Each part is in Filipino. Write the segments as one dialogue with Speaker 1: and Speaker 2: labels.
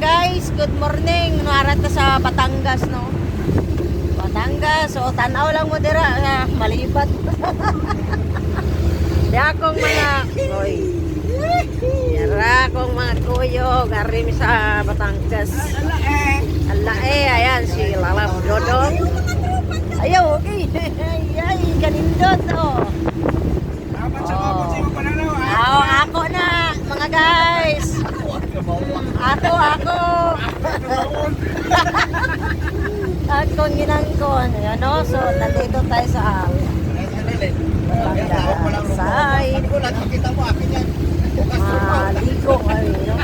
Speaker 1: guys, good morning. Narat na sa Batangas, no? Batangas, so tanaw lang mo dira, malibat. Di akong mga, oy. Yara akong mga kuyo, garim sa Batangas. Ala ayan si Lalap Dodong. Ayaw, okay. Ay, kanindot, oh. Ako na, mga guys. Ako. Akong ginangkon. Ano? So, nandito tayo sa side. Maligo kami, no?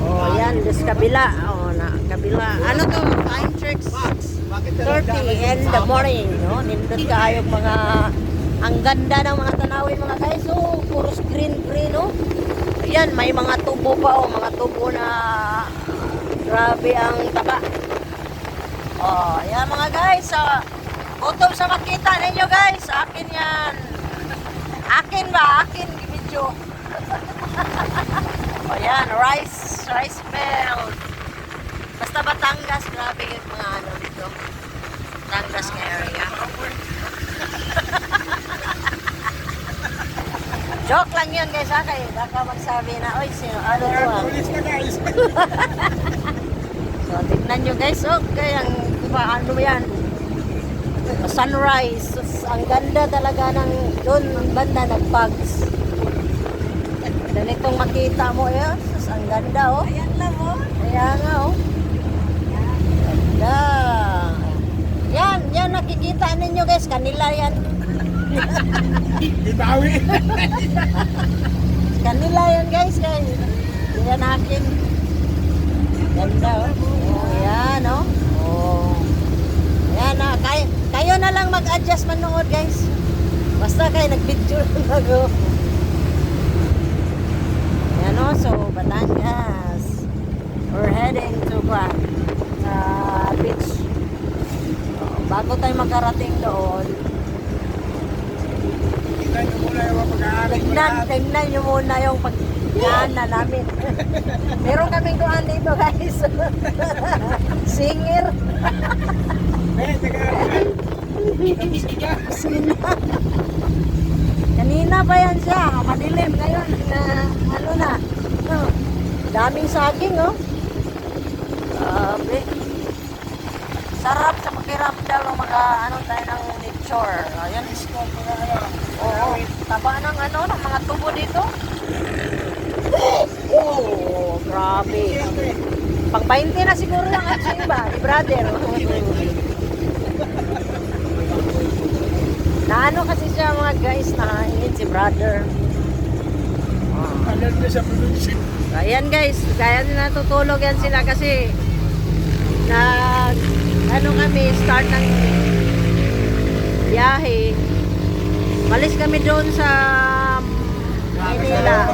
Speaker 1: Oh, yan. Des kabila. Oh, na kabila. Ano to? Time tricks. 30 in the morning, no? Nindot kayo mga... Ang ganda ng mga tanawin, mga guys. Oh, puro green, no? Ayan, may mga tubo pa, oh. Mga tubo na grabe ang taba. Oh, ayan mga guys. Gutom sa makita ninyo, guys. Akin yan. Akin ba? Akin, video. Oh, ayan, rice field. Basta Batangas, grabe yung mga ano dito. Batangas na area. Joke lang yun guys, ha? Kayo baka magsabi na, oy, sino, ano to ah? So, tignan nyo guys, okay, ang ano yan, sunrise. Ang ganda talaga ng doon, ang banda, nagbugs. Ganitong makita mo, eh, ang ganda, oh. Ayan lang, oh. Ayan nga, oh. Ganda. Yan, nakikita ninyo guys, kanila yan.
Speaker 2: Ibawi.
Speaker 1: Kanila yan guys, yan akin. Ganda, oh. Oh, yan, oh. Oh. Yan, kayo na lang mag-adjust manood guys. Basta kayo nag-video lang ako. Yan, oh. So, Batangas. We're heading to sa beach. Oh, bago tayo makarating doon, tignan nyo muna yung pagdaan namin. Meron kaming kuhan dito guys. Singer. Kanina pa yan siya. Madilim ngayon. Ano na. Daming saging, oh. Grabe. Sarap sa pakiramdam ng mga ano tayo ng nature. Ayan. Oo, taba ng ano, ng mga tubo dito. Oh, grabe. Pang 20 na siguro lang at siya iba, ni brother. Naano kasi siya mga guys, nahingin si brother.
Speaker 2: Alam niya sa production.
Speaker 1: Ayan guys, kaya natutulog yan sila kasi ano kami, start ng biyahe. Malis kami doon sa Manila.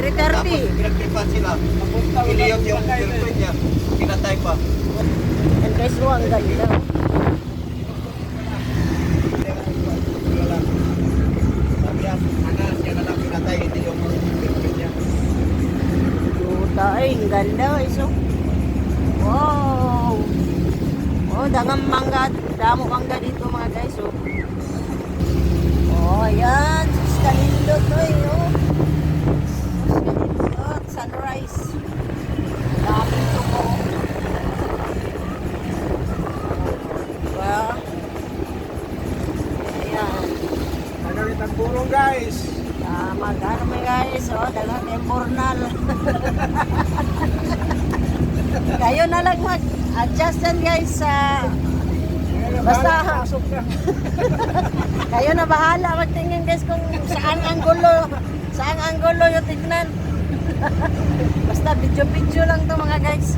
Speaker 1: 3:30.
Speaker 3: Pinagtripan sila. Iliyot yung girlfriend niya. Pinatay pa.
Speaker 1: And guys, ang ganda.
Speaker 3: Siya na lang pinatay. Hindi yung girlfriend niya.
Speaker 1: Duta, ay, ang ganda guys. Wow! Oh, dangang mangga. Damo mangga dito mga guys. Oh, ayan. Kalindot to eh. Oh. Kalindot. Sunrise. Dami ito po. Diba? Ayan.
Speaker 2: Nagawin ang burong guys.
Speaker 1: Magano may guys. Oh, dagang tempornal. Kayo na lang mag-adjust yan guys sa basta kayo na bahala magtingin guys kung saan anggulo yung tignan. Basta video lang to mga guys.